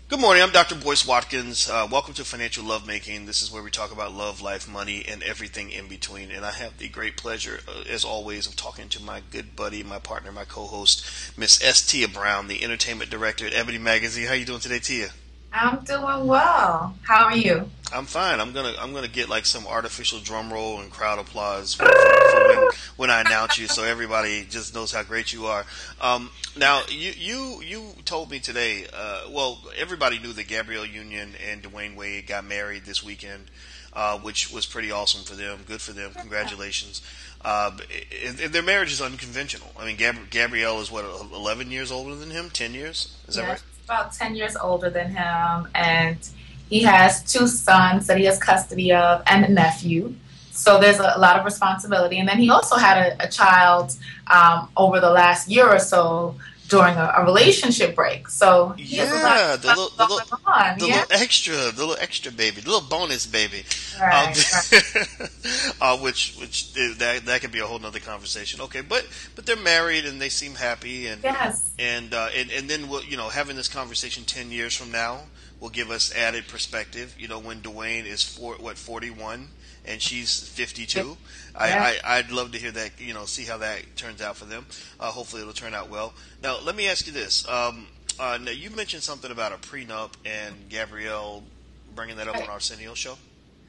Good morning. I'm Dr. Boyce Watkins. Welcome to Financial Lovemaking. This is where we talk about love, life, money, and everything in between. And I have the great pleasure, as always, of talking to my good buddy, my partner, my co-host, Miss S. Tia Brown, the entertainment director at Ebony Magazine. How you doing today, Tia? I'm doing well. How are you? I'm fine. I'm gonna get like some artificial drum roll and crowd applause for when I announce you, so everybody just knows how great you are. Now you told me today. Well, everybody knew that Gabrielle Union and Dwyane Wade got married this weekend, which was pretty awesome for them. Good for them. Congratulations. And their marriage is unconventional. I mean, Gabrielle is what, 11 years older than him? 10 years? Is that right? Yes, about 10 years older than him, and he has two sons that he has custody of and a nephew. So there's a lot of responsibility. And then he also had a child over the last year or so during a relationship break. So he has a lot Yeah, of stuff going on. Yeah. the little extra baby, the little bonus baby, um, Right, right. that could be a whole nother conversation. Okay, but they're married and they seem happy, Yes. and then having this conversation 10 years from now will give us added perspective. When Dwayne is 41 and she's 52. Yeah. I'd love to hear that, see how that turns out for them. Hopefully it'll turn out well. Now, let me ask you this. Now you mentioned something about a prenup and Gabrielle bringing that up on Right. Arsenio show.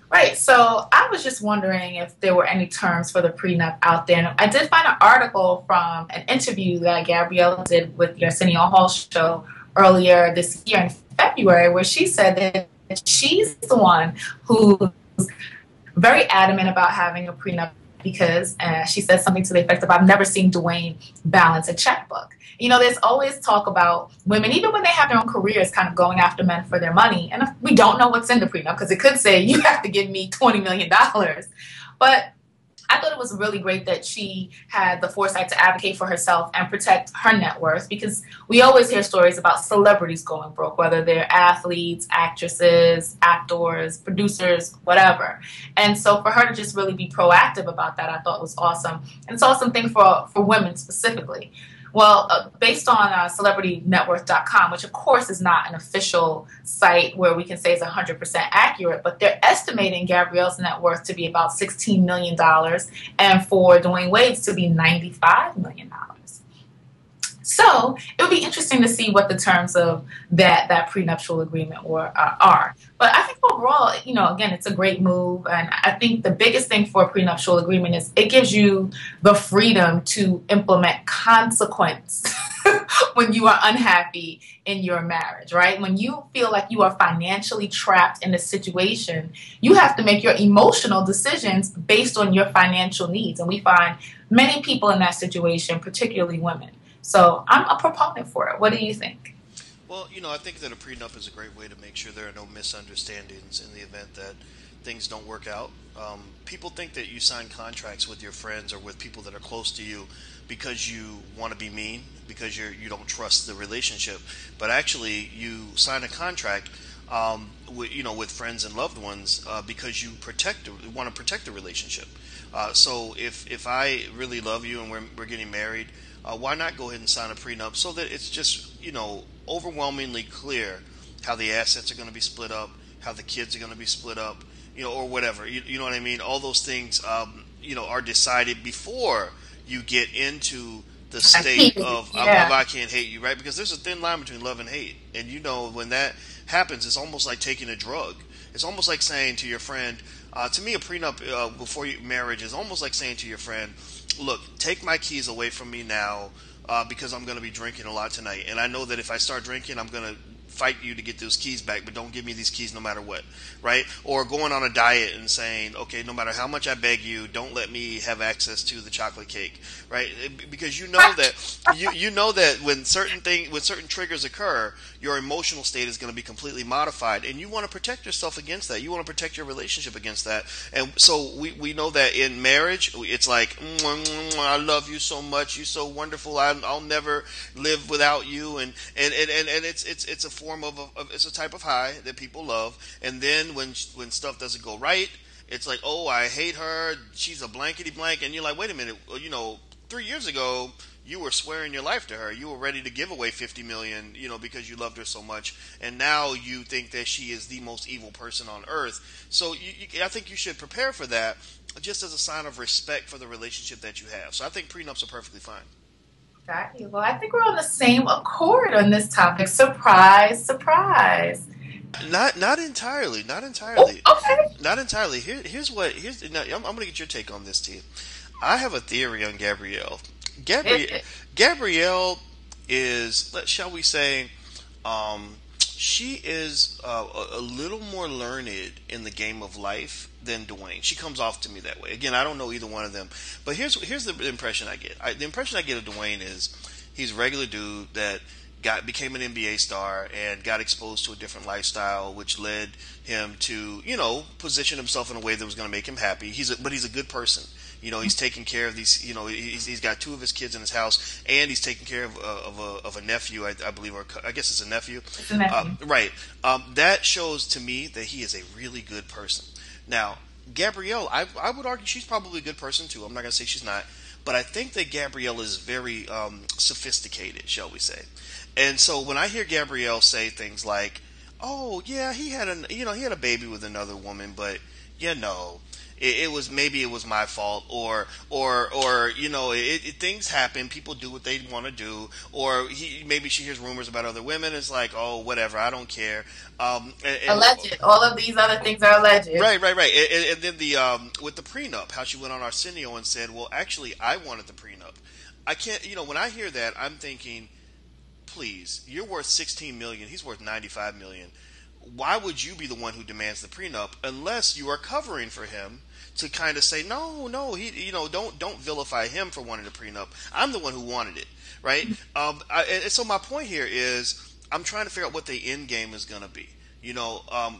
Right. So I was just wondering if there were any terms for the prenup out there. And I did find an article from an interview that Gabrielle did with the Arsenio Hall show earlier this year in February, where she said that she's the one who's very adamant about having a prenup because she said something to the effect of, I've never seen Dwayne balance a checkbook. There's always talk about women, even when they have their own careers, kind of going after men for their money. And we don't know what's in the prenup because it could say, you have to give me $20 million. But I thought it was really great that she had the foresight to advocate for herself and protect her net worth, because we always hear stories about celebrities going broke, whether they're athletes, actresses, actors, producers, whatever. And so for her to just really be proactive about that, I thought was awesome. And it's awesome thing for women specifically. Well, based on celebritynetworth.com, which of course is not an official site where we can say is 100% accurate, but they're estimating Gabrielle's net worth to be about $16 million and for Dwayne Wade's to be $95 million. So it would be interesting to see what the terms of that prenuptial agreement are. But I think overall, again, it's a great move, and I think the biggest thing for a prenuptial agreement is it gives you the freedom to implement consequence when you are unhappy in your marriage, right? When you feel like you are financially trapped in a situation, you have to make your emotional decisions based on your financial needs, and we find many people in that situation, particularly women. So I'm a proponent for it. What do you think? Well, I think that a prenup is a great way to make sure there are no misunderstandings in the event that things don't work out. People think that you sign contracts with your friends or with people that are close to you because you want to be mean, because you don't trust the relationship. But actually, you sign a contract with friends and loved ones because you want to protect the relationship. So if I really love you and we're getting married, why not go ahead and sign a prenup so that it's just overwhelmingly clear how the assets are going to be split up, how the kids are going to be split up, or whatever. You know what I mean? All those things are decided before you get into the state of Yeah. I can't hate you, right? Because there's a thin line between love and hate, and when that happens, it's almost like taking a drug. It's almost like saying to your friend, to me, a prenup before marriage is almost like saying to your friend, look, take my keys away from me now because I'm going to be drinking a lot tonight. And I know that if I start drinking, I'm going to fight you to get those keys back, but don't give me these keys no matter what, right? Or going on a diet and saying, okay, no matter how much I beg you, don't let me have access to the chocolate cake, right? Because you know that when certain triggers occur, your emotional state is going to be completely modified, and you want to protect yourself against that. You want to protect your relationship against that. And so we know that in marriage, it's like, I love you so much, you're so wonderful, I'll never live without you, and it's a form of it's a type of high that people love. And then when stuff doesn't go right, it's like, oh, I hate her, she's a blankety blank, and you're like, wait a minute, 3 years ago you were swearing your life to her. You were ready to give away 50 million, because you loved her so much, and now you think that she is the most evil person on earth. So I think you should prepare for that, just as a sign of respect for the relationship that you have. So I think prenups are perfectly fine. Got you. Well, I think we're on the same accord on this topic. Surprise, surprise. Not entirely. Not entirely. Oh, okay. Not entirely. Now, I'm going to get your take on this, T. I have a theory on Gabrielle. Gabrielle is, shall we say, she is a little more learned in the game of life than Dwyane. She comes off to me that way. Again, I don't know either one of them, but here's the impression I get. The impression I get of Dwyane is he's a regular dude that became an NBA star and got exposed to a different lifestyle, which led him to, position himself in a way that was going to make him happy. But he's a good person. He's taking care of these. He's got 2 of his kids in his house, and he's taking care of a nephew, I believe, or I guess it's a nephew. It's a nephew. Right. That shows to me that he is a really good person. Now, Gabrielle, I would argue she's probably a good person too. I'm not going to say she's not, but I think that Gabrielle is very sophisticated, shall we say. And so when I hear Gabrielle say things like, "Oh yeah, he had a baby with another woman, but it was my fault," or things happen, people do what they want to do, or maybe she hears rumors about other women. It's like, oh, whatever, I don't care. Alleged. All of these other things are alleged. Right. And then with the prenup, how she went on Arsenio and said, "Well, actually, I wanted the prenup." I can't. When I hear that, I'm thinking, please, you're worth 16 million. He's worth 95 million. Why would you be the one who demands the prenup unless you are covering for him to kind of say, no, he, don't vilify him for wanting a prenup. I'm the one who wanted it, right? And so my point here is I'm trying to figure out what the end game is going to be.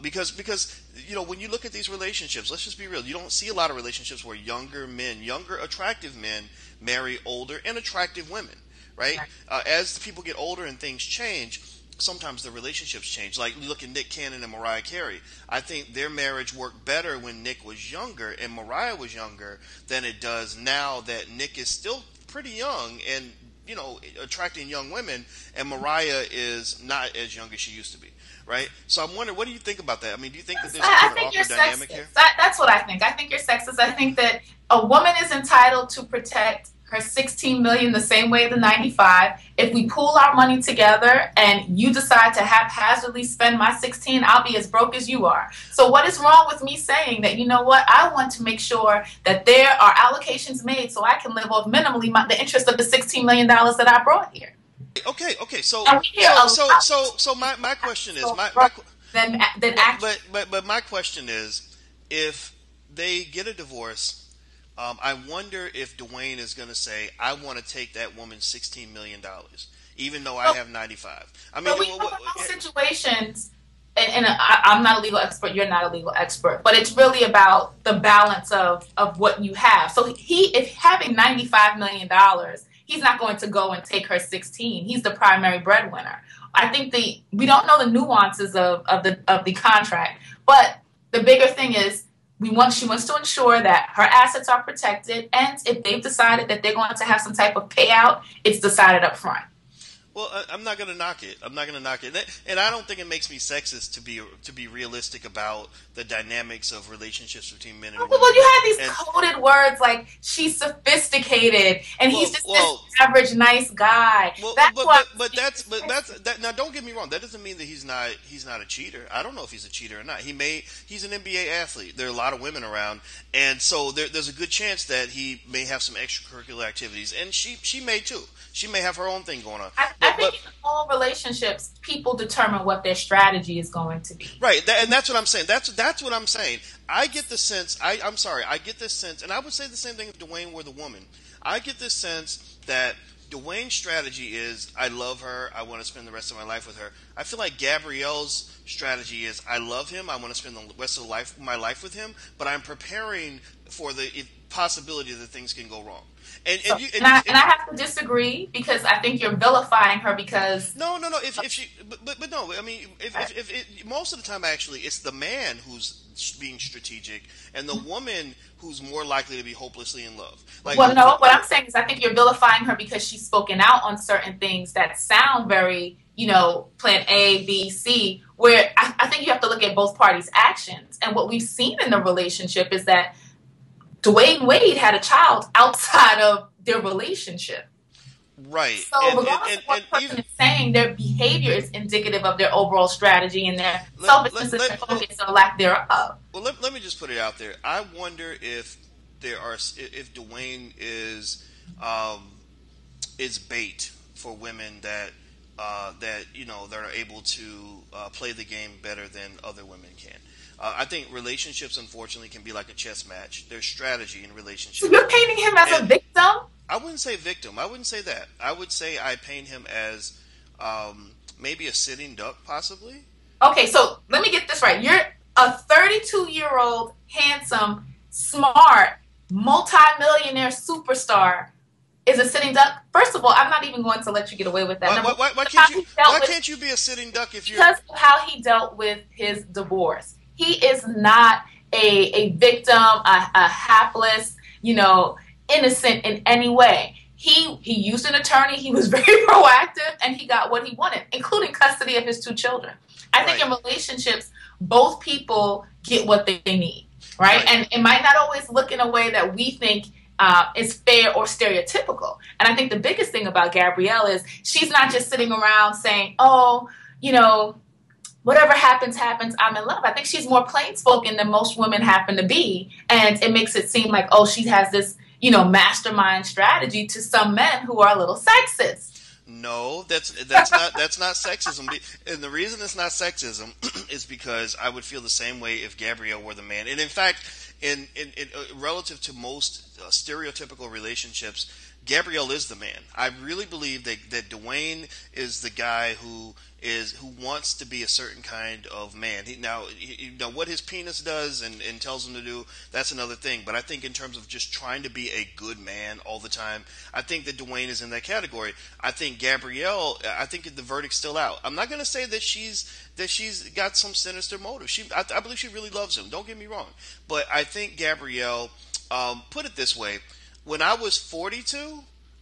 Because when you look at these relationships, let's just be real. You don't see a lot of relationships where younger attractive men marry older and attractive women, right? As the people get older and things change, sometimes the relationships change. Like, look at Nick Cannon and Mariah Carey. I think their marriage worked better when Nick was younger and Mariah was younger than it does now that Nick is still pretty young and, attracting young women, and Mariah is not as young as she used to be, right? So I'm wondering, what do you think about that? I mean, do you think that there's an awkward dynamic here? That's what I think. I think you're sexist. I think that a woman is entitled to protect her 16 million the same way the 95. If we pool our money together and you decide to haphazardly spend my 16, I'll be as broke as you are. So what is wrong with me saying that, I want to make sure that there are allocations made so I can live off minimally the interest of the $16 million that I brought here. Okay. So my question is, but my question is, if they get a divorce, I wonder if Dwyane is going to say, "I want to take that woman's $16 million, even though I have 95." I mean, we have situations, and I'm not a legal expert. You're not a legal expert, but it's really about the balance of what you have. So if having $95 million, he's not going to go and take her 16. He's the primary breadwinner. I think we don't know the nuances of the contract, but the bigger thing is, she wants to ensure that her assets are protected, and if they've decided that they're going to have some type of payout, it's decided up front. Well, I'm not going to knock it. And I don't think it makes me sexist to be realistic about the dynamics of relationships between men and women. Well, you have these coded words like she's sophisticated and he's just this average nice guy. Well, now don't get me wrong. That doesn't mean that he's not a cheater. I don't know if he's a cheater or not. He's an NBA athlete. There are a lot of women around, and so there's a good chance that he may have some extracurricular activities, and she may too. She may have her own thing going on. I think in all relationships, people determine what their strategy is going to be. Right, and that's what I'm saying. That's what I'm saying. I get the sense. I get this sense, and I would say the same thing if Dwyane were the woman. I get this sense that Dwyane's strategy is, I love her, I want to spend the rest of my life with her. I feel like Gabrielle's strategy is, I love him, I want to spend the rest of my life with him, but I'm preparing for the possibility that things can go wrong. So, and I have to disagree because I think you're vilifying her because no. If she, but no. I mean, if most of the time, actually, it's the man who's being strategic, and the woman who's more likely to be hopelessly in love. Like, well, no. What I'm saying is, I think you're vilifying her because she's spoken out on certain things that sound very, plan A, B, C. Where I think you have to look at both parties' actions, and what we've seen in the relationship is that Dwyane Wade had a child outside of their relationship. Right. So regardless of what the person is saying, their behavior is indicative of their overall strategy and their selfishness and focus or lack thereof. Well, let me just put it out there. I wonder if Dwyane is bait for women that are able to play the game better than other women can. I think relationships, unfortunately, can be like a chess match. There's strategy in relationships. So you're painting him as a victim? I wouldn't say victim. I wouldn't say that. I would say I paint him as maybe a sitting duck, possibly. Okay, so let me get this right. You're a 32-year-old, handsome, smart, multi-millionaire superstar is a sitting duck. First of all, I'm not even going to let you get away with that. Why can't you be a sitting duck if you're... Because of how he dealt with his divorce. He is not a victim, a hapless, innocent in any way. He used an attorney. He was very proactive, and he got what he wanted, including custody of his 2 children. I think in relationships, both people get what they need, right? And it might not always look in a way that we think is fair or stereotypical. And I think the biggest thing about Gabrielle is she's not just sitting around saying, oh, whatever happens, happens, I'm in love. I think she's more plain-spoken than most women happen to be. And it makes it seem like, oh, she has this, mastermind strategy to some men who are a little sexist. No, that's not sexism. And the reason it's not sexism is because I would feel the same way if Gabrielle were the man. And in fact, in relative to most stereotypical relationships, Gabrielle is the man. I really believe that Dwyane is the guy who wants to be a certain kind of man. Now, what his penis does and tells him to do, that's another thing. But I think in terms of just trying to be a good man all the time, I think that Dwyane is in that category. I think Gabrielle, I think the verdict's still out. I'm not going to say that she's got some sinister motive. I believe she really loves him. Don't get me wrong. But I think Gabrielle, put it this way, when I was 42,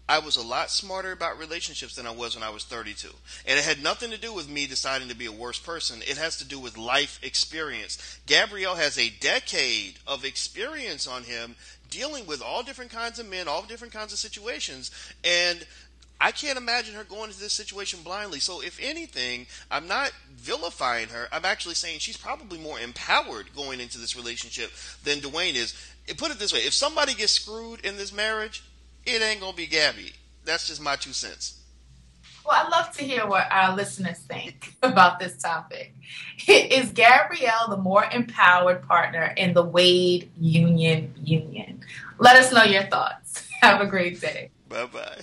I was a lot smarter about relationships than I was when I was 32. And it had nothing to do with me deciding to be a worse person. It has to do with life experience. Gabrielle has a decade of experience on him dealing with all different kinds of men, all different kinds of situations. And I can't imagine her going into this situation blindly. So if anything, I'm not vilifying her. I'm actually saying she's probably more empowered going into this relationship than Dwyane is. Put it this way, if somebody gets screwed in this marriage, it ain't going to be Gabby. That's just my 2 cents. Well, I'd love to hear what our listeners think about this topic. Is Gabrielle the more empowered partner in the Wade Union? Let us know your thoughts. Have a great day. Bye-bye.